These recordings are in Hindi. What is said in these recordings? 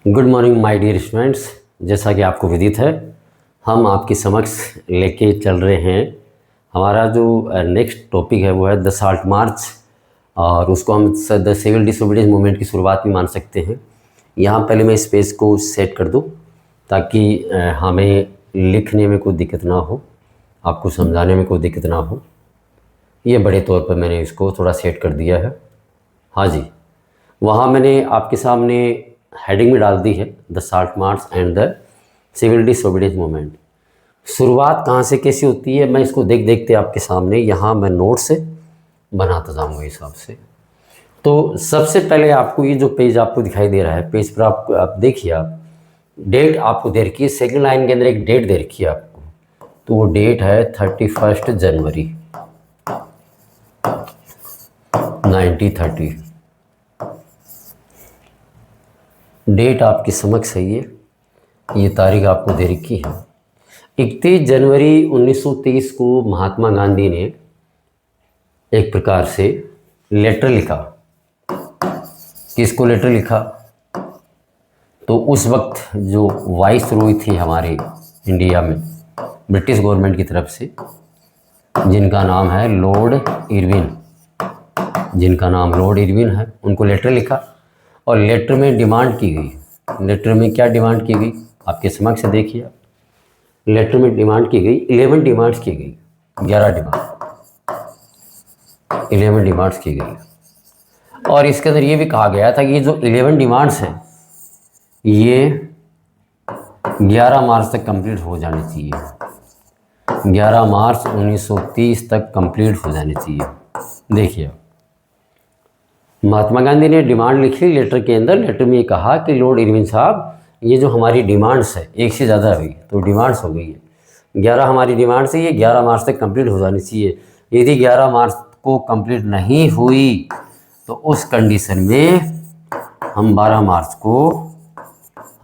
Good morning my dear students. जैसा कि आपको विदित है, हम आपके समक्ष लेके चल रहे हैं। हमारा जो नेक्स्ट टॉपिक है वो है द साल्ट मार्च, और उसको हम द सिविल डिसोबीडियंस मूवमेंट की शुरुआत भी मान सकते हैं। यहाँ पहले मैं इस पेज को सेट कर दूँ ताकि हमें लिखने में कोई दिक्कत ना हो, आपको समझाने में कोई दिक्कत ना हो। ये बड़े तौर पर मैंने इसको थोड़ा सेट कर दिया है। हाँ जी, वहाँ मैंने आपके सामने हेडिंग में डाल दी है the Salt March and the civil disobedience movement. शुरुआत कहाँ से कैसी होती है मैं इसको देखते आपके सामने यहाँ मैं नोट से बनाता जाऊँगा हिसाब से। तो सबसे पहले आपको ये जो पेज आपको दिखाई दे रहा है, पेज पर आप देखिए, आप डेट आपको दे रखी है। सेकेंड लाइन के अंदर एक डेट दे रखी है आपको, तो वो डेट है 31 जनवरी 1930। डेट आपकी समक्ष है, ये तारीख आपको दे रखी है। 31 जनवरी 1930 को महात्मा गांधी ने एक प्रकार से लेटर लिखा। किसको लेटर लिखा? तो उस वक्त जो वाइस रॉय थी हमारे इंडिया में ब्रिटिश गवर्नमेंट की तरफ से, जिनका नाम है लॉर्ड इरविन है, उनको लेटर लिखा। और लेटर में डिमांड की गई। लेटर में क्या डिमांड की गई आपके समक्ष से देखिए। लेटर में डिमांड की गई 11 डिमांड्स की गई, 11 डिमांड्स की गई। और इसके अंदर ये भी कहा गया था कि ये जो 11 डिमांड्स हैं ये 11 मार्च तक कंप्लीट हो जानी चाहिए। 11 मार्च 1930 तक कंप्लीट हो जानी चाहिए। देखिए, महात्मा गांधी ने डिमांड लिखी लेटर के अंदर। लेटर में ये कहा कि लॉर्ड इरविन साहब, ये जो हमारी डिमांड्स है, एक से ज़्यादा हुई तो डिमांड्स हो गई है, 11 हमारी डिमांड्स है, ये 11 मार्च तक कंप्लीट हो जानी चाहिए। यदि 11 मार्च को कंप्लीट नहीं हुई तो उस कंडीशन में हम 12 मार्च को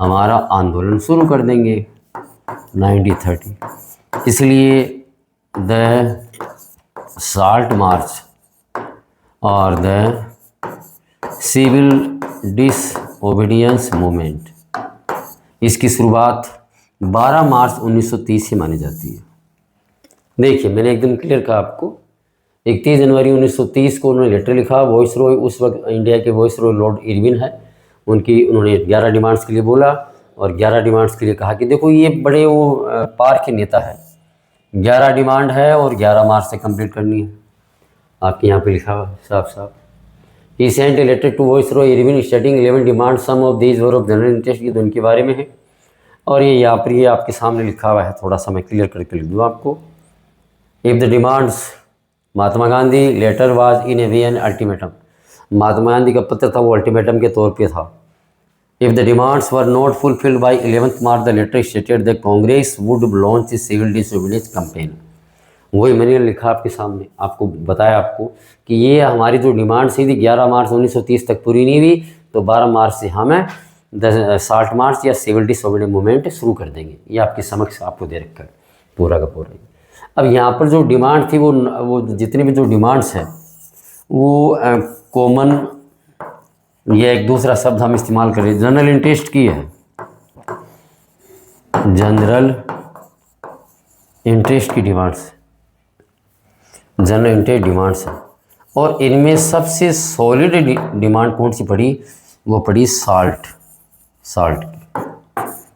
हमारा आंदोलन शुरू कर देंगे 1930। इसलिए द साल्ट मार्च और द सिविल डिसओबीडियंस मूवमेंट, इसकी शुरुआत 12 मार्च 1930 से मानी जाती है। देखिए, मैंने एकदम क्लियर कहा आपको। 31 जनवरी 1930 को उन्होंने लेटर लिखा। वॉइस रॉय उस वक्त इंडिया के वॉइस रॉय लॉर्ड इरविन है, उन्होंने 11 डिमांड्स के लिए बोला और 11 डिमांड्स के लिए कहा कि देखो ये बड़े वो पार के नेता है, 11 डिमांड है और 11 मार्च से कंप्लीट करनी है। आपके यहाँ पे लिखा हुआ साफ साफ। He sent a letter to Viceroy Irwin stating 11 demands, some of these were of general interest। ये तो इनके बारे में है। और ये यहाँ पर ये आपके सामने लिखा हुआ है, थोड़ा सा मैं क्लियर करके लिख दूँ आपको। If the demands, Mahatma Gandhi letter was in a way an ultimatum, Mahatma Gandhi का पत्र था वो अल्टीमेटम के तौर पे था। If the demands were not fulfilled by 11th March, the letter stated that Congress would launch a civil disobedience campaign। वही मैंने लिखा आपके सामने, आपको बताया आपको कि ये हमारी जो डिमांड थी 11 मार्च 1930 तक पूरी नहीं हुई तो 12 मार्च से हमें द साल्ट मार्च या सिविल डिसओबीडियंस मूवमेंट शुरू कर देंगे। ये आपके समक्ष आपको दे रखा है पूरा का पूरा। अब यहाँ पर जो डिमांड थी वो जितनी भी जो डिमांड्स हैं वो कॉमन, ये एक दूसरा शब्द हम इस्तेमाल करें, जनरल इंटरेस्ट की है, जनरल इंटरेस्ट की डिमांड्स, जनरल इंटरेस्ट डिमांड्स है। और इनमें सबसे सॉलिड डिमांड कौन सी पड़ी? वो पड़ी साल्ट की,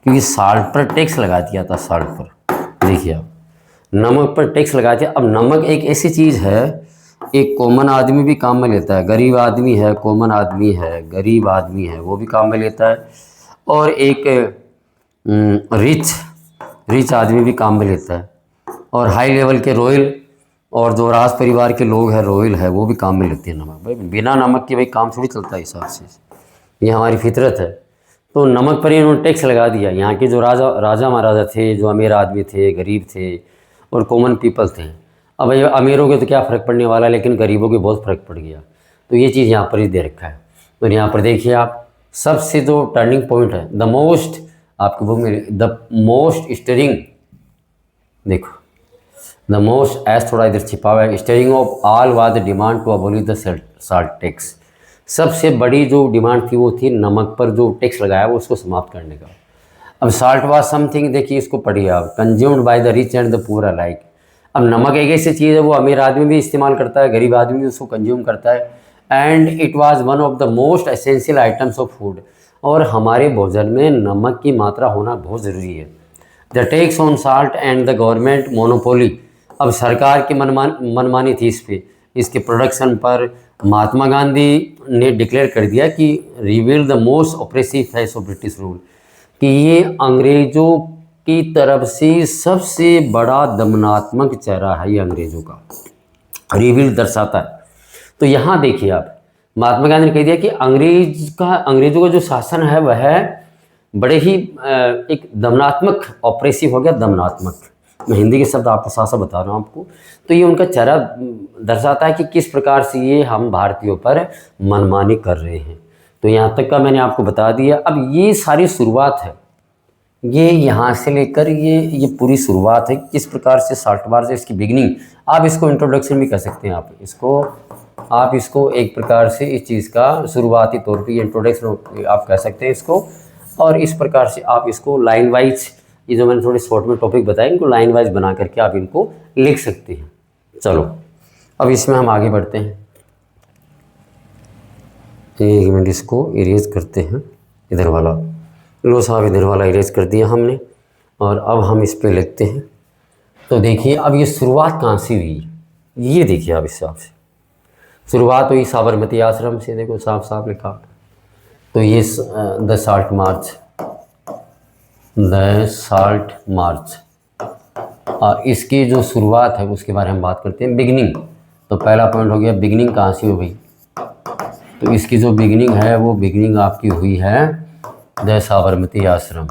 क्योंकि साल्ट पर टैक्स लगा दिया था। साल्ट पर देखिए आप, नमक पर टैक्स लगा दिया। अब नमक एक ऐसी चीज़ है, एक कॉमन आदमी भी काम में लेता है, गरीब आदमी है, कॉमन आदमी है, गरीब आदमी है, वो भी काम में लेता है, और एक रिच आदमी भी काम में लेता है, और हाई लेवल के रॉयल और जो राज परिवार के लोग हैं, रॉयल है, वो भी काम में लेते हैं नमक। भाई बिना नमक के भाई काम थोड़ी चलता है हिसाब से, ये हमारी फितरत है। तो नमक पर ही उन्होंने टैक्स लगा दिया। यहाँ के जो राजा महाराजा थे, जो अमीर आदमी थे, गरीब थे और कॉमन पीपल थे। अब ये अमीरों के तो क्या फ़र्क पड़ने वाला, लेकिन गरीबों के बहुत फ़र्क पड़ गया। तो ये चीज़ यहाँ पर ही दे रखा है। और यहाँ पर देखिए आप, सबसे जो टर्निंग पॉइंट है, द मोस्ट, आपकी बुक में द मोस्ट स्टीयरिंग, देखो द मोस्ट, एस थोड़ा इधर छिपा हुआ है, steering of all was the demand to abolish the salt tax. सबसे बड़ी जो डिमांड थी वो थी नमक पर जो टैक्स लगाया वो उसको समाप्त करने का। अब साल्ट वाज समथिंग, देखिए इसको पढ़िए आप, consumed by the rich and the poor alike. अब नमक एक ऐसी चीज़ है वो अमीर आदमी भी इस्तेमाल करता है, गरीब आदमी भी उसको कंज्यूम करता है। And it was one of the most essential items of food, और हमारे भोजन में नमक की मात्रा होना बहुत ज़रूरी है। The tax on salt and the government monopoly, अब सरकार की मनमानी थी इस पे, इसके प्रोडक्शन पर महात्मा गांधी ने डिक्लेयर कर दिया कि reveal the most oppressive face of British rule, कि ये अंग्रेज़ों की तरफ से सबसे बड़ा दमनात्मक चेहरा है, ये अंग्रेज़ों का रिवील दर्शाता है। तो यहाँ देखिए आप, महात्मा गांधी ने कह दिया कि अंग्रेज़ों का जो शासन है वह बड़े ही एक दमनात्मक, ऑपरेसिव हो गया दमनात्मक, मैं हिंदी के शब्द आपको साफ साफ बता रहा हूँ आपको। तो ये उनका चेहरा दर्शाता है कि किस प्रकार से ये हम भारतीयों पर मनमानी कर रहे हैं। तो यहाँ तक का मैंने आपको बता दिया। अब ये सारी शुरुआत है, ये यहाँ से लेकर ये पूरी शुरुआत है किस प्रकार से साल्ट बार से इसकी बिगिनिंग, आप इसको इंट्रोडक्शन भी कह सकते हैं। आप इसको एक प्रकार से इस चीज़ का शुरुआती तौर पे इंट्रोडक्शन आप कह सकते हैं इसको। और इस प्रकार से आप इसको लाइन वाइज, ये जो मैंने थोड़े शॉर्ट में टॉपिक बताए इनको लाइन वाइज बना करके आप इनको लिख सकते हैं। चलो अब इसमें हम आगे बढ़ते हैं। एक मिनट इसको इरेज करते हैं, इधर वाला लो साहब, इधर वाला इरेज कर दिया हमने, और अब हम इस पे लिखते हैं। तो देखिए अब ये शुरुआत कहाँ से हुई, ये देखिए आप इस हिसाब से शुरुआत हुई साबरमती आश्रम से, देखो साफ साफ लिखा। तो ये द साल्ट मार्च, और इसकी जो शुरुआत है उसके बारे में बात करते हैं। बिगिनिंग, तो पहला पॉइंट हो गया बिगिनिंग कहाँ से हुई। तो इसकी जो बिगिनिंग है वो बिगिनिंग आपकी हुई है द साबरमती आश्रम।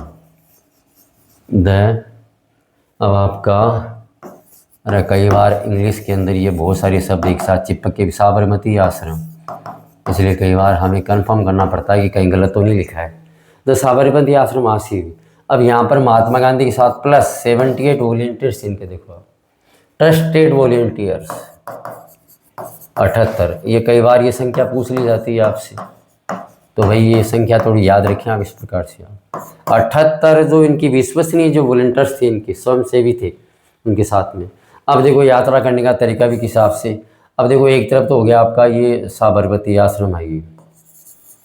अब आपका, अरे कई बार इंग्लिश के अंदर ये बहुत सारे शब्द एक साथ चिपक के, साबरमती आश्रम, इसलिए कई बार हमें कंफर्म करना पड़ता है कि कहीं गलत तो नहीं लिखा है। द साबरमती आश्रम आसिफ। अब यहाँ पर महात्मा गांधी के साथ प्लस 78 वॉलंटियर्स, इनके देखो आप, ट्रस्टेड वॉलंटियर्स 78। ये कई बार ये संख्या पूछ ली जाती है आपसे, तो भाई ये संख्या थोड़ी याद रखें आप इस प्रकार से। आप 78 जो इनकी विश्वसनीय जो वॉलंटियर्स थे, इनके स्वयंसेवी थे उनके साथ में। अब देखो यात्रा करने का तरीका भी किस हिसाब से, अब देखो एक तरफ तो हो गया आपका ये साबरमती आश्रम है, ये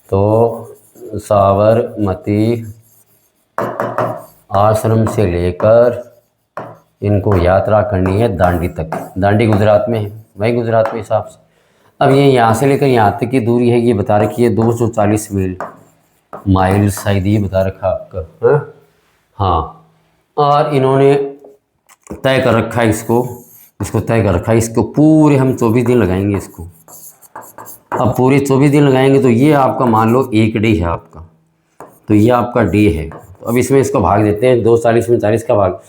तो साबरमती आश्रम से लेकर इनको यात्रा करनी है दांडी तक। दांडी गुजरात में है, वही गुजरात में हिसाब से। अब ये यहाँ से लेकर यहाँ तक की दूरी है, ये बता रखी है 240 माइल शायद, ये बता रखा आपका है? हाँ, और इन्होंने तय कर रखा है इसको तय कर रखा है, इसको पूरे हम 24 दिन लगाएंगे इसको। अब पूरे 24 दिन लगाएंगे तो ये आपका मान लो एक डे है आपका, तो ये आपका डे है। तो अब इसमें इसको भाग देते हैं, 240 में 40 का भाग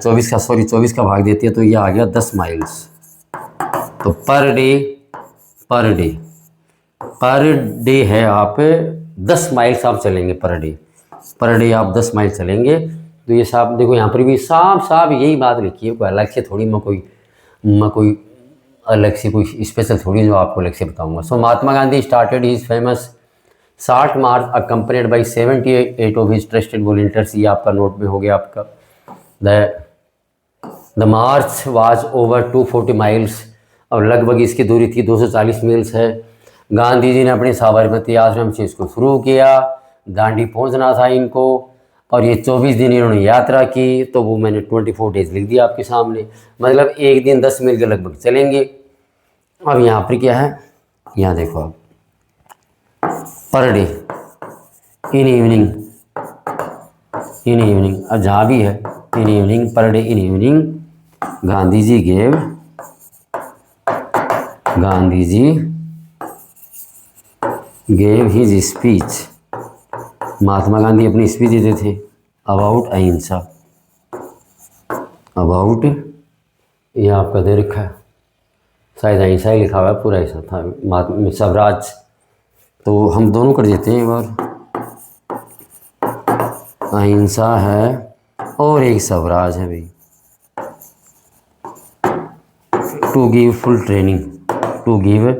24 का भाग देते हैं, तो ये आ गया 10 माइल्स। तो पर डे है आप 10 माइल्स आप चलेंगे पर डे आप 10 माइल चलेंगे। तो ये साहब देखो यहाँ पर भी साफ यही बात लिखी है, कोई अलग से थोड़ी मैं कोई अलग से कोई स्पेशल थोड़ी जो आपको अलग से बताऊंगा। So Mahatma Gandhi started his famous salt march accompanied by 78 of his trusted volunteers. ये आपका नोट में हो गया आपका। The march was over 240 miles, और लगभग इसकी दूरी थी 240 मील्स है। गांधी जी ने अपने साबरमती आश्रम से इसको शुरू किया, दांडी पहुंचना था इनको, और ये 24 दिन इन्होंने यात्रा की। तो वो मैंने 24 डेज लिख दिया आपके सामने, मतलब एक दिन 10 मील के लगभग चलेंगे। अब यहाँ पर क्या है, यहाँ देखो आप, पर डे इन इवनिंग, अब जहाँ भी है इन इवनिंग, पर day in evening, Gandhi ji gave his speech. Mahatma Gandhi अपनी स्पीच देते थे अबाउट अहिंसा, अबाउट, ये आपका दे रखा है शायद अहिंसा ही लिखा हुआ है, पूरा ऐसा था महात्मा स्वराज, तो हम दोनों कर देते हैं एक बार, अहिंसा है और एक स्वराज है भाई। टू गिव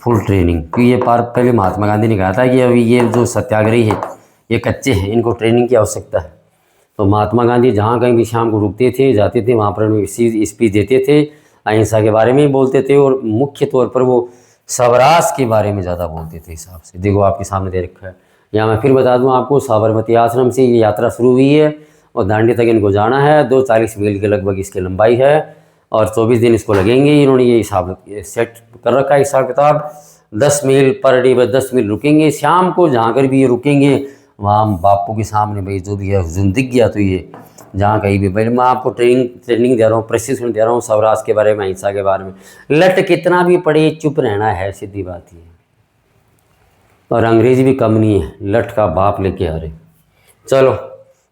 फुल ट्रेनिंग, क्योंकि ये पहले महात्मा गांधी ने कहा था कि अभी ये जो सत्याग्रही है ये कच्चे हैं, इनको ट्रेनिंग की आवश्यकता है। तो महात्मा गांधी जहाँ कहीं भी शाम को रुकते थे, जाते थे, वहाँ पर उन्हें स्पीच देते थे, अहिंसा के बारे में ही बोलते थे, और मुख्य तौर पर वो स्वराज के बारे में ज़्यादा बोलते थे हिसाब से। देखो आपके सामने दे रखा है, या मैं फिर बता दूं आपको, साबरमती आश्रम से ये यात्रा शुरू हुई है और दांडी तक इनको जाना है। 240 मील के लगभग इसकी लंबाई है और 24 दिन इसको लगेंगे। इन्होंने ये हिसाब सेट कर रखा है, हिसाब किताब। 10 मील पर डे, 10 मील रुकेंगे शाम को, जहाँ कर भी ये रुकेंगे वहाँ बापू के सामने भाई जो भी है हुजूम दिख गया तो ये जहाँ कहीं भी भाई मैं आपको ट्रेनिंग दे रहा हूँ, प्रशिक्षण दे रहा हूँ स्वराज के बारे में, अहिंसा के बारे में। लट कितना भी पड़े चुप रहना है, सीधी बात ये। और अंग्रेजी भी कम नहीं है, लट का बाप लेके आ रहे। चलो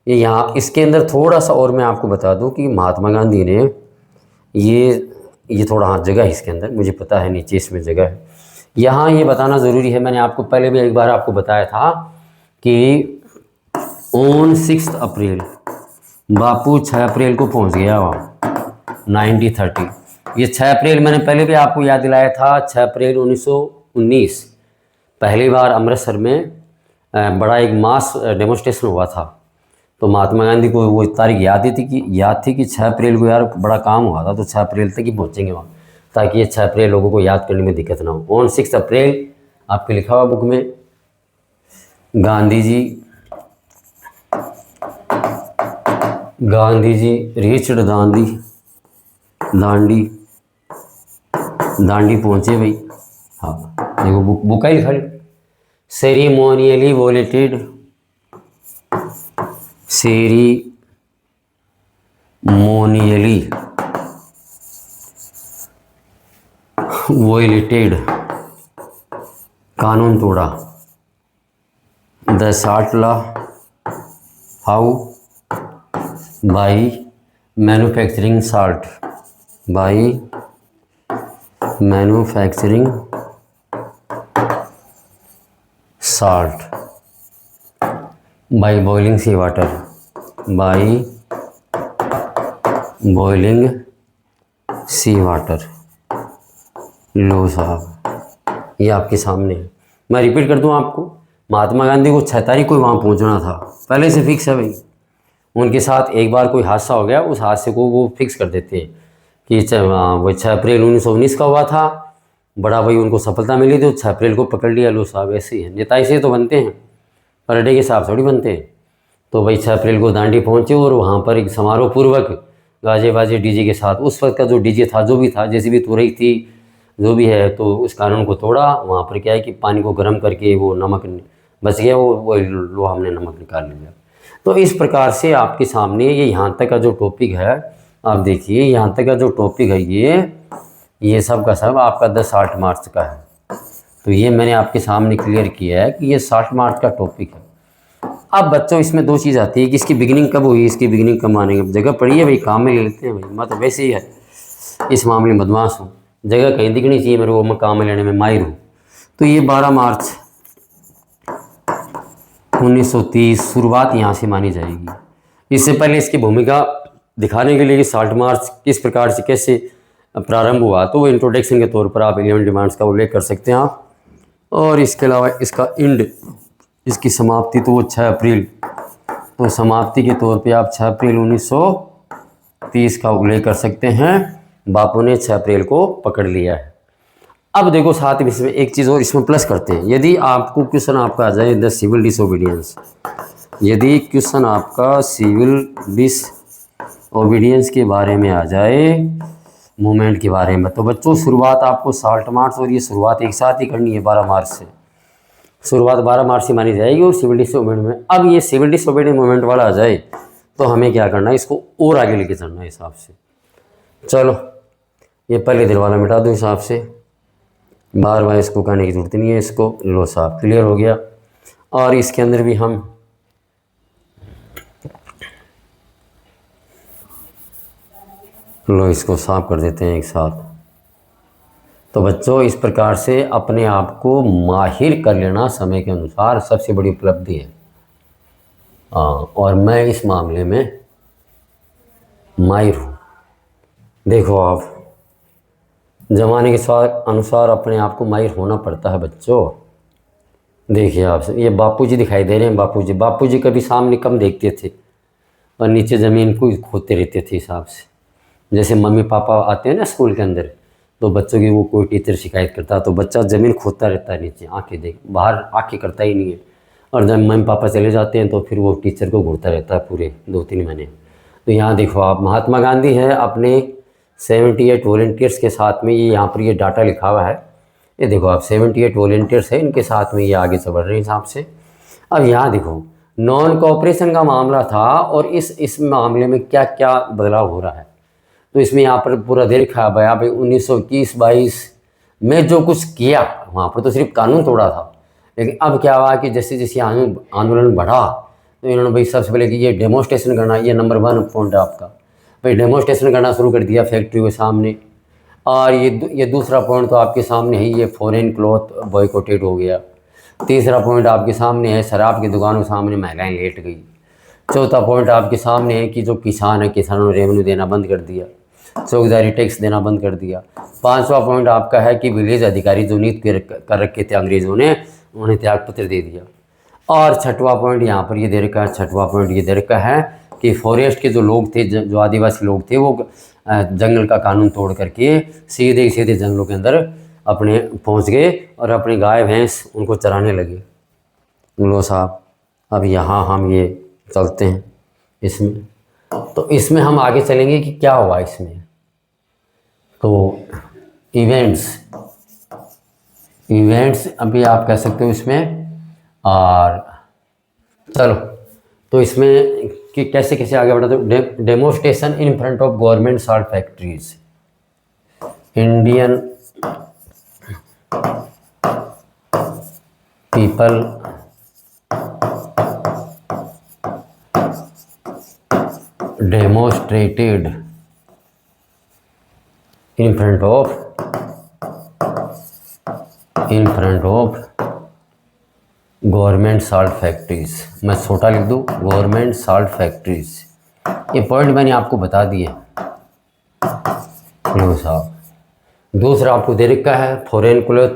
ये यहाँ इसके अंदर थोड़ा सा और मैं आपको बता दूं कि महात्मा गांधी ने ये थोड़ा हाँ जगह है इसके अंदर, मुझे पता है नीचे इसमें जगह है। यहाँ ये बताना ज़रूरी है, मैंने आपको पहले भी एक बार आपको बताया था कि ऑन 6 अप्रैल बापू 6 अप्रैल को पहुँच गया वहाँ 1930। ये 6 अप्रैल मैंने पहले भी आपको याद दिलाया था, 6 अप्रैल 1919 पहली बार अमृतसर में बड़ा एक मास डेमोन्स्ट्रेशन हुआ था। तो महात्मा गांधी को वो तारीख याद थी कि 6 अप्रैल को यार बड़ा काम हुआ था, तो 6 अप्रैल तक ही पहुंचेंगे वहाँ, ताकि ये 6 अप्रैल लोगों को याद करने में दिक्कत ना हो। ऑन 6 अप्रैल आपके लिखा हुआ बुक में, गांधी जी रीच्ड दांडी पहुँचे भाई। हाँ देखो बुक ही लिखा, सेरेमोनियली वोलेटेड कानून तोड़ा, the salt law, how by manufacturing salt, by boiling sea water, लो साहब ये आपके सामने है। मैं रिपीट कर दूं आपको, महात्मा गांधी को 6 तारीख को वहाँ पहुँचना था, पहले से फिक्स है भाई। उनके साथ एक बार कोई हादसा हो गया, उस हादसे को वो फिक्स कर देते हैं कि वो 6 अप्रैल 1919 का हुआ था, बड़ा भाई उनको सफलता मिली तो 6 अप्रैल को पकड़ लिया। लो साहब ऐसे ही है, नेता ऐसे तो बनते हैं, पर डे के हिसाब थोड़ी बनते हैं। तो भाई 6 अप्रैल को दांडी पहुँचे और वहाँ पर एक समारोह पूर्वक गाजे बाजे डीजे के साथ, उस वक्त का जो डीजे था जो भी था, जैसे भी तो रही थी जो भी है, तो उस कानून को तोड़ा। वहाँ पर क्या है कि पानी को गर्म करके वो नमक बच गया, वो लो हमने नमक निकाल लिया। तो इस प्रकार से आपके सामने ये यहाँ तक का जो टॉपिक है, आप देखिए यहाँ तक का जो टॉपिक है ये सब का सब आपका 10-8 मार्च का है। तो ये मैंने आपके सामने क्लियर किया है कि ये 60 मार्च का टॉपिक है। अब बच्चों इसमें 2 चीज़ आती है कि इसकी बिगिनिंग कब हुई, इसकी बिगिनिंग कब मानेंगे। जगह पड़ी है भाई, काम में ले लेते हैं भाई, मैं तो वैसे ही है इस मामले में बदमाश हूँ, जगह कहीं दिखनी चाहिए मेरे को, मैं काम में लेने में माहिर हूँ। तो ये 12 मार्च 1930 शुरुआत यहाँ से मानी जाएगी। इससे पहले इसकी भूमिका दिखाने के लिए कि 60 मार्च किस प्रकार से कैसे प्रारंभ हुआ, तो वो इंट्रोडक्शन के तौर पर आप 11 डिमांड्स का उल्लेख कर सकते हैं आप। और इसके अलावा इसका एंड, इसकी समाप्ति तो वो 6 अप्रैल, तो समाप्ति के तौर पे आप 6 अप्रैल 1930 का उल्लेख कर सकते हैं। बापू ने 6 अप्रैल को पकड़ लिया है। अब देखो साथ में इसमें एक चीज़ और इसमें प्लस करते हैं। यदि आपको क्वेश्चन आपका आ जाए द सिविल डिसोबीडियंस, यदि क्वेश्चन आपका सिविल डिसओबीडियंस के बारे में आ जाए, मूवमेंट के बारे में, तो बच्चों शुरुआत आपको 60 मार्च और ये शुरुआत एक साथ ही करनी है 12 मार्च से। शुरुआत 12 मार्च से मानी जाएगी और सिविल डिसओबीडियंस में। अब ये सिविल डिसओबीडियंस मूवमेंट वाला आ जाए तो हमें क्या करना है, इसको और आगे लेके चलना है हिसाब से। चलो ये पहले दिन वाला मिटा दो हिसाब से, बार बार इसको कहने की जरूरत नहीं है। इसको लो साहब क्लियर हो गया। और इसके अंदर भी हम लो इसको साफ कर देते हैं एक साथ। तो बच्चों इस प्रकार से अपने आप को माहिर कर लेना समय के अनुसार सबसे बड़ी उपलब्धि है। और मैं इस मामले में माहिर हूँ। देखो आप ज़माने के अनुसार अपने आप को माहिर होना पड़ता है बच्चों। देखिए आप ये बापूजी दिखाई दे रहे हैं। बापूजी कभी सामने कम देखते थे और नीचे ज़मीन को ही खोदते रहते थे हिसाब से। जैसे मम्मी पापा आते हैं ना स्कूल के अंदर, तो बच्चों की वो कोई टीचर शिकायत करता तो बच्चा ज़मीन खोदता रहता है नीचे, आंखें देख बाहर आंखें करता ही नहीं है। और जब मम्मी पापा चले जाते हैं तो फिर वो टीचर को घूरता रहता है पूरे 2-3 महीने। तो यहाँ देखो आप, महात्मा गांधी है अपने 78 वॉलंटियर्स के साथ में, ये यहाँ पर ये डाटा लिखा हुआ है। ये देखो आप 78 वॉलंटियर्स है, इनके साथ में ये आगे से बढ़ रहे हैं हिसाब से। अब यहाँ देखो नॉन कोऑपरेशन का मामला था और इस मामले में क्या क्या बदलाव हो रहा है। तो इसमें यहाँ पर पूरा दे रखा है भाई 1921-22 में जो कुछ किया, वहाँ पर तो सिर्फ कानून तोड़ा था। लेकिन अब क्या हुआ कि जैसे जैसे आंदोलन बढ़ा तो इन्होंने भाई सबसे पहले कि ये डेमोस्ट्रेशन करना, ये नंबर 1 पॉइंट है आपका भाई, डेमोस्ट्रेशन करना शुरू कर दिया फैक्ट्री के सामने। और ये दूसरा पॉइंट तो आपके सामने है, ये फॉरेन क्लॉथ बॉयकॉटेड हो गया। तीसरा पॉइंट आपके सामने है, शराब की दुकानों के सामने महंगाई लेट गई। चौथा पॉइंट आपके सामने है कि जो किसान है, किसानों ने रेवेन्यू देना बंद कर दिया, चौकीदारी टैक्स देना बंद कर दिया। पांचवा पॉइंट आपका है कि विलेज अधिकारी जो नियुक्त कर रखे थे अंग्रेज़ों ने, उन्हें त्यागपत्र दे दिया। और छठवां पॉइंट यहाँ पर ये दे रखा है, छठवां पॉइंट ये दे रखा है कि फॉरेस्ट के जो लोग थे, जो आदिवासी लोग थे, वो जंगल का कानून तोड़ करके सीधे सीधे जंगलों के अंदर अपने पहुँच गए और अपने गाय भैंस उनको चराने लगे। लो साहब, अब यहाँ हम ये चलते हैं इसमें, तो इसमें हम आगे चलेंगे कि क्या हुआ इसमें। तो इवेंट्स अभी आप कह सकते हो इसमें। और चलो, तो इसमें कि कैसे कैसे आगे बढ़ा, तो demonstration in front of government salt factories, Indian people demonstrated in front of government salt factories. मैं छोटा लिख दूँ, गवर्नमेंट साल्ट फैक्ट्रीज। ये पॉइंट मैंने आपको बता दिया। लो साहब, दूसरा आपको दे रखा है foreign cloth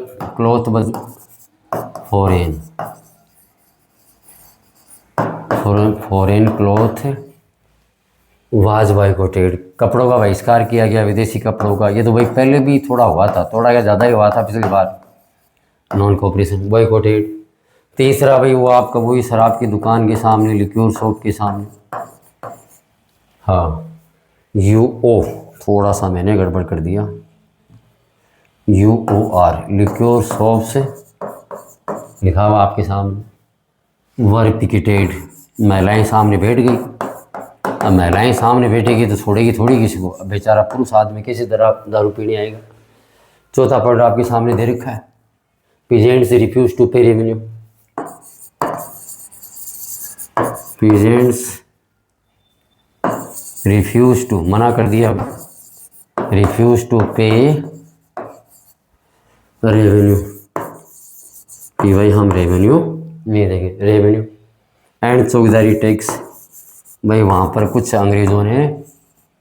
foreign cloth was boycotted, कपड़ों का बहिष्कार किया गया, विदेशी कपड़ों का। ये तो भाई पहले भी थोड़ा हुआ था, थोड़ा क्या ज़्यादा ही हुआ था पिछली बार, नॉन कोऑपरेशन बॉयकॉटेड। तीसरा भाई वो आपका वही शराब की दुकान के सामने, लिक्योर शॉप के सामने। हाँ, UO, थोड़ा सा मैंने गड़बड़ कर दिया, UOR, लिक्योर शॉप से लिखा हुआ आपके सामने। वर पिकेटेड, महिलाएं सामने बैठ गई। अब महिलाएं सामने बैठेगी तो छोड़ेगी थोड़ी किसी को, अब बेचारा पुरुष आदमी कैसे दारू पीने आएगा। चौथा पॉइंट आपके सामने दे रखा है, पीजेंट्स रिफ्यूज टू पे रेवेन्यू, पीजेंट्स रिफ्यूज टू, मना कर दिया, रिफ्यूज टू पे रेवेन्यू, कि भाई हम रेवेन्यू नहीं देंगे, रेवेन्यू एंड चौकीदारी टैक्स। भाई वहाँ पर कुछ अंग्रेज़ों ने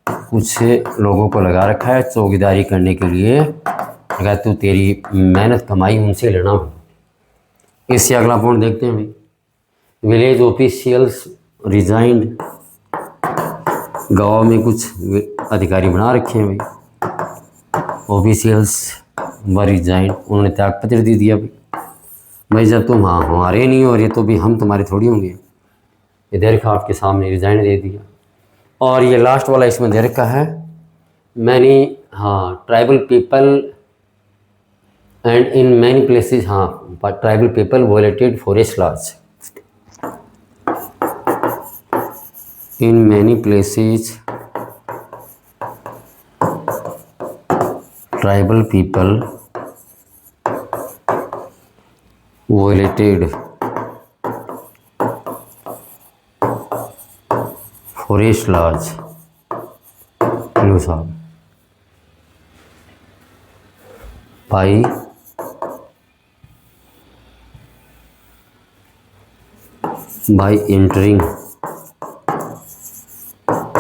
कुछ लोगों को लगा रखा है चौकीदारी करने के लिए, अगर तू तेरी मेहनत कमाई उनसे लेना हो। इससे अगला पॉइंट देखते हैं भाई, विलेज ऑफिशियल्स रिजाइंड, गाँव में कुछ अधिकारी बना रखे हैं भाई, ऑफिशियल्स व रिजाइंड, उन्होंने त्यागपत्र दे दिया भाई जब तुम हाँ हमारे नहीं हो रहे तो भी हम तुम्हारे थोड़ी होंगे। ये दे रखा आपके सामने, रिजाइन दे दिया। और ये लास्ट वाला इसमें दे रखा है, मैनी, हाँ, tribal people and in many places, हाँ, tribal people violated forest laws, in many places tribal people violated forest laws. लो साहब, by entering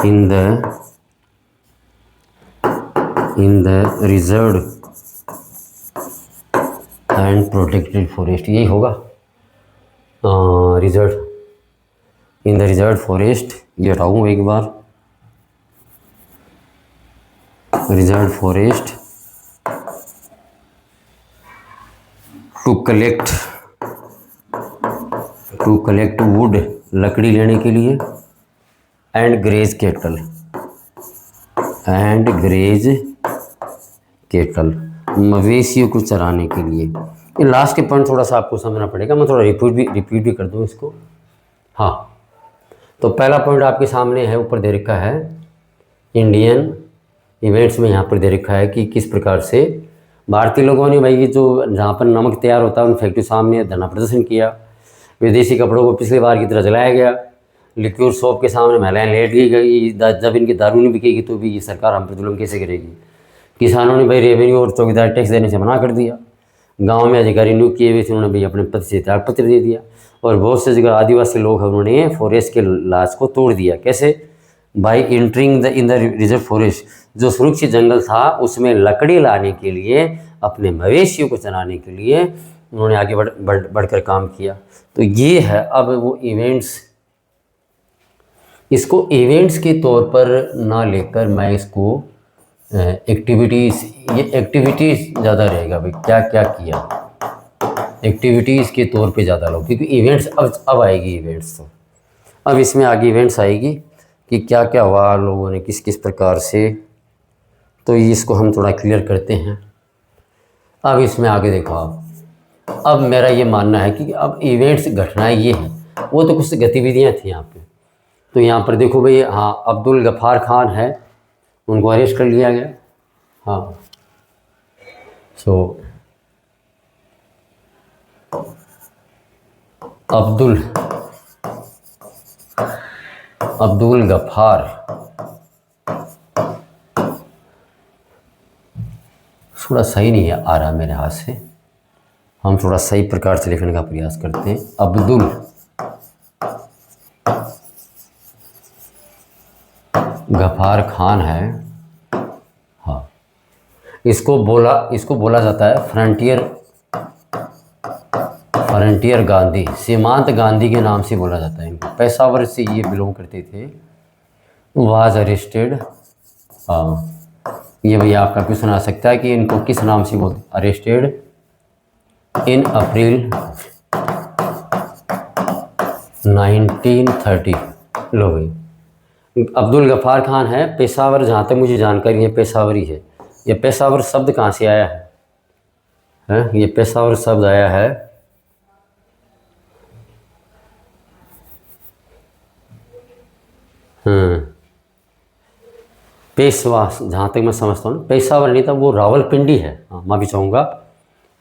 in the reserved and protected forest, यही होगा reserve in the reserve forest. ये हटाऊँ एक बार, reserve forest to collect wood, लकड़ी लेने के लिए, एंड ग्रेज केटल, मवेशियों को चराने के लिए। ये लास्ट के पॉइंट थोड़ा सा आपको समझना पड़ेगा, मैं थोड़ा रिपीट भी कर दूँ इसको। हाँ, तो पहला पॉइंट आपके सामने है, ऊपर दे रखा है इंडियन इवेंट्स में, यहाँ पर दे रखा है कि किस प्रकार से भारतीय लोगों ने भाई जो जहाँ पर नमक तैयार होता है उन फैक्ट्री सामने धरना प्रदर्शन किया। विदेशी कपड़ों को पिछली बार की तरह जलाया गया। लिक्विड शॉप के सामने महिलाएं लेट गई। जब इनकी दारू नहीं बिकेगी तो भी ये सरकार हम पर जुल्म कैसे करेगी। किसानों ने भाई रेवेन्यू और चौकीदार टैक्स देने से मना कर दिया। गांव में अधिकारी नियुक्त किए हुए थे, उन्होंने भाई अपने पद से त्यागपत्र दे दिया। और बहुत से जगह आदिवासी लोग हैं, उन्होंने फॉरेस्ट के लाज को तोड़ दिया। कैसे? By entering in the reserve forest, जो सुरक्षित जंगल था उसमें लकड़ी लाने के लिए, अपने मवेशियों को चराने के लिए उन्होंने आगे बढ़कर काम किया। तो ये है अब वो इवेंट्स। इसको इवेंट्स के तौर पर ना लेकर मैं इसको एक्टिविटीज़, ये एक्टिविटीज़ ज़्यादा रहेगा भाई, क्या क्या किया एक्टिविटीज़ के तौर पे ज़्यादा लो, क्योंकि इवेंट्स अब आएगी इवेंट्स। तो अब इसमें आगे इवेंट्स आएगी कि क्या क्या हुआ लोगों ने, किस किस प्रकार से। तो इसको हम थोड़ा क्लियर करते हैं। अब इसमें आगे देखो आप, अब मेरा ये मानना है कि अब इवेंट्स घटनाएं ये हैं, वो तो कुछ गतिविधियां थी यहाँ पे। तो यहाँ पर देखो भाई, हाँ अब्दुल गफ़ार खान है, उनको अरेस्ट कर लिया गया। हाँ, सो अब्दुल गफ़ार, थोड़ा सही नहीं है आ रहा मेरे हाथ से, हम थोड़ा सही प्रकार से लिखने का प्रयास करते हैं। अब्दुल गफ़ार खान है। हाँ, इसको बोला जाता है फ्रंटियर गांधी, सीमांत गांधी के नाम से बोला जाता है इनको। पेशावर से ये बिलोंग करते थे। वाज अरेस्टेड, हाँ ये भैया आपका क्वेश्चन आ सकता है कि इनको किस नाम से बोलते, अरेस्टेड इन अप्रैल 1930। लो भाई, अब्दुल गफ़ार खान है, पेशावर, जहाँ तक मुझे जानकारी है पेशावरी है। ये पेशावर शब्द कहाँ से आया है? ये पेशावर शब्द आया है पेशवा, जहाँ तक मैं समझता हूँ पेशावर नहीं था, वो रावलपिंडी है। हाँ, मैं भी चाहूँगा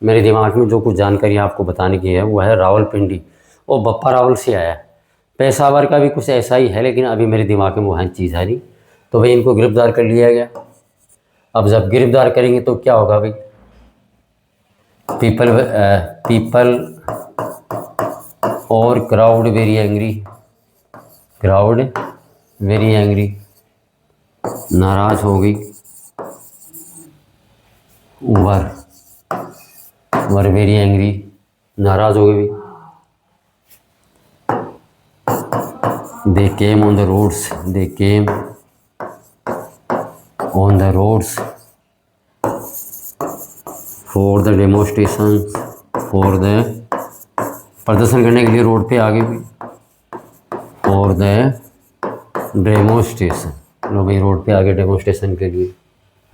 मेरे दिमाग में जो कुछ जानकारी आपको बताने की है वो है रावलपिंडी, और बप्पा रावल से आया है। पेशावर का भी कुछ ऐसा ही है, लेकिन अभी मेरे दिमाग में वो है चीज़ है नहीं। तो भाई इनको गिरफ्तार कर लिया गया। अब जब गिरफ्तार करेंगे तो क्या होगा भाई, पीपल और क्राउड वेरी एंग्री, नाराज हो गई। वर वेरी एंग्री, नाराज हो गई। They came on the roads for the demonstrations, प्रदर्शन करने के लिए रोड पे आ गए। फॉर द डेमोस्ट्रेशन, लो भाई रोड पे आ गए डेमोस्ट्रेशन के लिए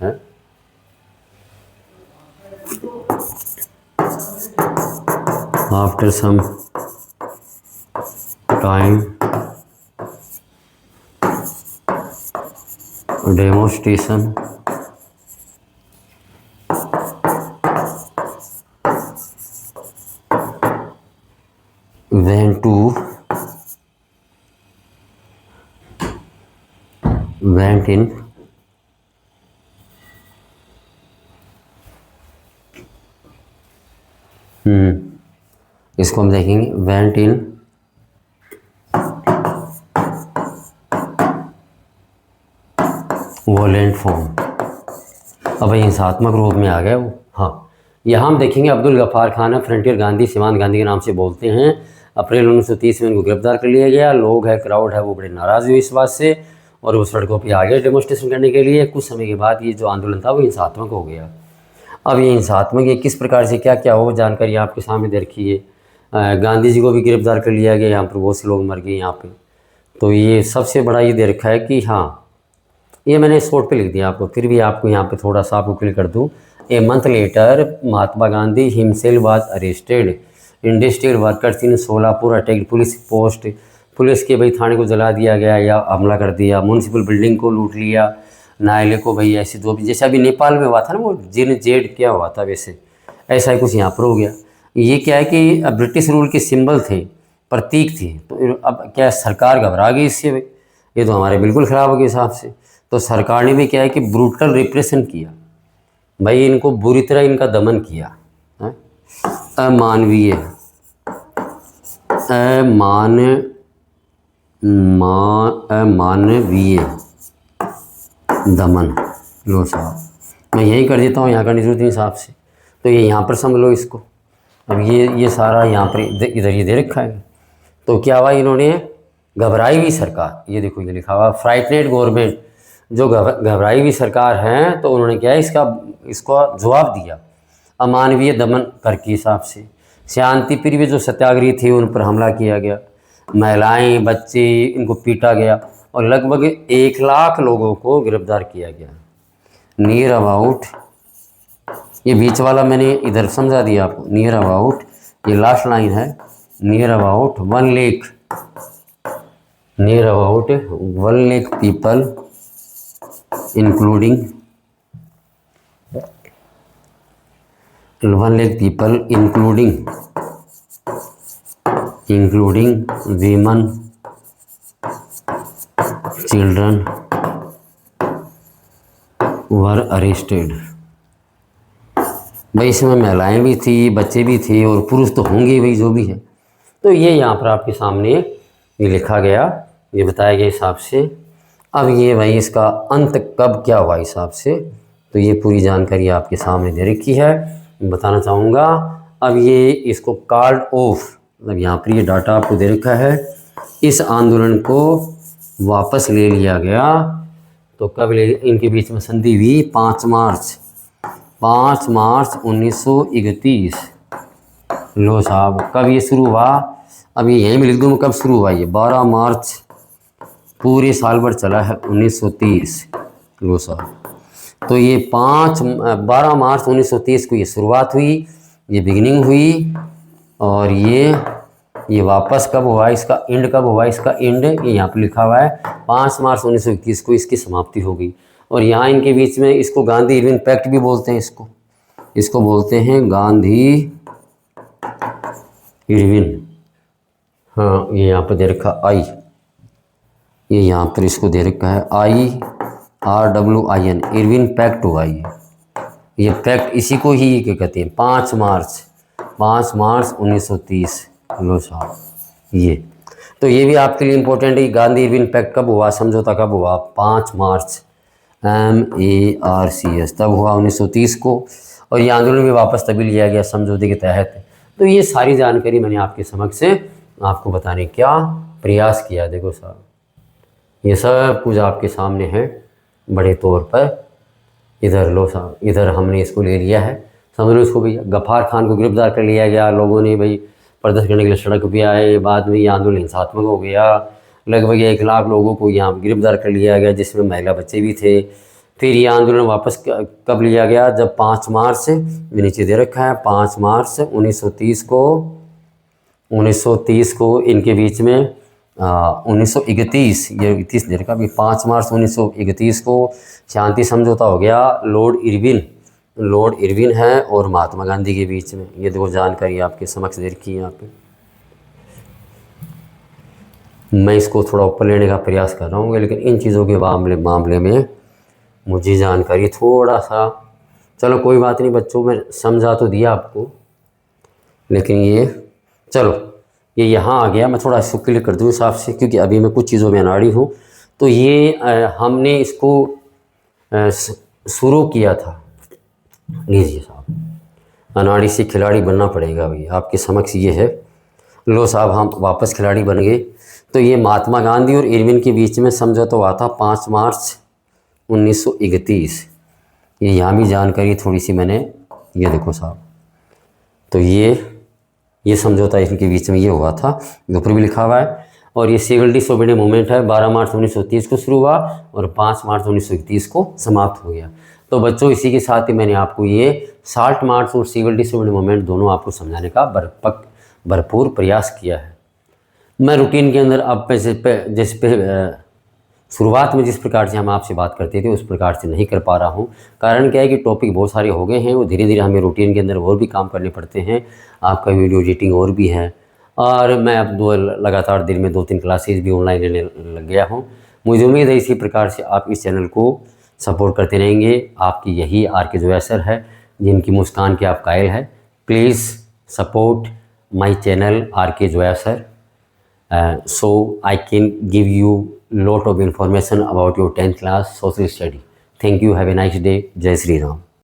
है। After some time demonstration went in इसको हम देखेंगे, went in वोलेंट फॉर्म। अब हिंसात्मक रूप में आ गया वो। हाँ, यहाँ हम देखेंगे अब्दुल गफ्फार खान है, फ्रंटियर गांधी, सीमांत गांधी के नाम से बोलते हैं। अप्रैल 1930 में उनको गिरफ्तार कर लिया गया। लोग है, क्राउड है, वो बड़े नाराज़ हुए इस बात से और वो सड़कों पे आ गए डेमोस्ट्रेशन करने के लिए। कुछ समय के बाद ये जो आंदोलन था वो हिंसात्मक हो गया। अब ये हिंसात्मक ये किस प्रकार से क्या क्या हो, जानकारी आपके सामने दे रखी है। गांधी जी को भी गिरफ्तार कर लिया गया, यहाँ पर बहुत से लोग मर गए यहाँ पे। तो ये सबसे बड़ा ये दे रखा है कि हाँ, ये मैंने शॉर्ट पे लिख दिया आपको, फिर भी आपको यहाँ पे थोड़ा सा आपको क्लियर कर दूँ। A month later Mahatma Gandhi himself was arrested, industrial workers in Solapur attacked police post, police के भाई थाने को जला दिया गया या हमला कर दिया, म्यूनसिपल बिल्डिंग को लूट लिया, न्यायालय को भाई ऐसे जो भी, जैसे अभी नेपाल में हुआ था ना वो जिन जेड क्या हुआ था, वैसे ऐसा ही कुछ यहाँ पर हो गया। ये क्या है कि ब्रिटिश रूल के सिंबल थे, प्रतीक थे, तो अब क्या सरकार घबरा गई इससे, भाई ये तो हमारे बिल्कुल ख़राब हो गए हिसाब से। तो सरकार ने भी क्या है कि ब्रूटल रिप्रेशन किया, भाई इनको बुरी तरह इनका दमन किया है। अमानवीय अमानवीय दमन। लो साहब मैं यही कर देता हूँ, यहाँ करने की जरूरत नहीं साहब से, तो ये यहाँ पर समझ लो इसको। अब ये सारा यहाँ पर इधर ये दे रखा है। तो क्या हुआ, इन्होंने घबराई हुई सरकार, ये देखो ये लिखा हुआ फ्राइटनेड गवर्नमेंट, जो घबराई हुई सरकार हैं, तो उन्होंने क्या है इसका जवाब दिया अमानवीय दमन करके हिसाब से। शांति प्रिय जो सत्याग्रही थे उन पर हमला किया गया, महिलाएं बच्चे इनको पीटा गया और लगभग 1 लाख लोगों को गिरफ्तार किया गया। नियर अबाउट, ये बीच वाला मैंने इधर समझा दिया आपको, नियर अबाउट ये लास्ट लाइन है, near about 1 lakh, near about 1 lakh people including 1 lakh people including women, children were arrested। भाई इसमें महिलाएं भी थी, बच्चे भी थे और पुरुष तो होंगे भाई जो भी है। तो ये यहाँ पर आपके सामने ये लिखा गया, ये बताया गया हिसाब से। अब ये भाई इसका अंत कब क्या हुआ हिसाब से, तो ये पूरी जानकारी आपके सामने दे रखी है, मैं बताना चाहूँगा। अब ये इसको कार्ड ऑफ, मतलब यहाँ पर ये डाटा आपको दे रखा है। इस आंदोलन को वापस ले लिया गया, तो कब ले, इनके बीच में संधि हुई 5 मार्च 1931। लो साहब कब ये शुरू हुआ, अब ये यहीं में लिख दूँ कब शुरू हुआ, ये 12 मार्च, पूरे साल भर चला है 1930। लो साहब तो ये 12 मार्च 1930 को ये शुरुआत हुई, ये बिगिनिंग हुई, और ये वापस कब हुआ, इसका एंड कब हुआ, इसका एंड ये यहाँ पर लिखा हुआ है 5 मार्च 1931 को इसकी समाप्ति हो गई। और यहाँ इनके बीच में इसको गांधी इरविन पैक्ट भी बोलते हैं, इसको बोलते हैं गांधी इरविन, हाँ ये यहाँ पर दे रखा आई, ये यहाँ पर इसको दे रखा है IRWIN, इरविन पैक्ट हुआ ये पैक्ट, इसी को ही क्या कहते हैं 5 मार्च 1930। लो साहब ये तो ये भी आपके लिए इम्पोर्टेंट है, गांधी इरविन पैक्ट कब हुआ, समझौता कब हुआ, 5 मार्च MARCS तब हुआ 1930 को, और ये आंदोलन भी वापस तभी लिया गया समझौते के तहत। तो ये सारी जानकारी मैंने आपके समक्ष आपको बताने का प्रयास किया। देखो साहब ये सब कुछ आपके सामने है बड़े तौर पर। इधर लो साहब, इधर हमने इसको ले लिया है, समझ लो इसको भैया। गफ्फार खान को गिरफ्तार कर लिया गया, लोगों ने भाई प्रदर्शन करने के लिए सड़क पे आए, बाद में ये आंदोलन हिंसात्मक हो गया, लगभग 1 लाख लोगों को यहाँ गिरफ्तार कर लिया गया, जिसमें महिला बच्चे भी थे। फिर ये आंदोलन वापस कब लिया गया, जब 5 मार्च, नीचे दे रखा है 5 मार्च 1930 को इनके बीच में 1931, ये 31 दे रखा, अभी 5 मार्च 1931 को शांति समझौता हो गया लॉर्ड इरविन है और महात्मा गांधी के बीच में। ये 2 जानकारी आपके समक्ष दे रखी है यहाँ पे। मैं इसको थोड़ा ऊपर लेने का प्रयास कर रहा हूँ, लेकिन इन चीज़ों के मामले में मुझे जानकारी थोड़ा सा, चलो कोई बात नहीं बच्चों, मैं समझा तो दिया आपको, लेकिन ये चलो ये यहाँ आ गया। मैं थोड़ा इसको क्लियर कर दूँ हिसाब से, क्योंकि अभी मैं कुछ चीज़ों में अनाड़ी हूँ। तो ये हमने इसको शुरू किया था, लीजिए साहब, अनाड़ी से खिलाड़ी बनना पड़ेगा भाई, आपके समक्ष ये है। लो साहब, हम वापस खिलाड़ी बन गए। तो ये महात्मा गांधी और इरविन के बीच में समझौता हुआ था 5 मार्च 1931। ये यहाँ भी जानकारी थोड़ी सी मैंने, ये देखो साहब, तो ये समझौता इनके बीच में ये हुआ था, ऊपर भी लिखा हुआ है। और ये सिविल डिसोबीडियंस मूवमेंट है 12 मार्च 1930 को शुरू हुआ और 5 मार्च 1931 को समाप्त हो गया। तो बच्चों, इसी के साथ ही मैंने आपको ये साल्ट मार्च और सिविल डिसोबीडियंस मूवमेंट दोनों आपको समझाने का भरपूर प्रयास किया है। मैं रूटीन के अंदर अब जैसे शुरुआत में जिस प्रकार से हम आपसे बात करते थे उस प्रकार से नहीं कर पा रहा हूँ। कारण क्या है कि टॉपिक बहुत सारे हो गए हैं और धीरे धीरे हमें रूटीन के अंदर और भी काम करने पड़ते हैं। आपका वीडियो एडिटिंग और भी है, और मैं अब लगातार दिन में 2-3 क्लासेस भी ऑनलाइन लेने लग गया हूँ। मुझे उम्मीद है इसी प्रकार से आप इस चैनल को सपोर्ट करते रहेंगे। आपकी यही आर.के. जोया सर है, जिनकी मुस्कान के आप कायल है। Please support my channel RK. Joya sir, so I can give you lot of information about your 10th class social study. Thank you. Have a nice day. Jai Shri Ram.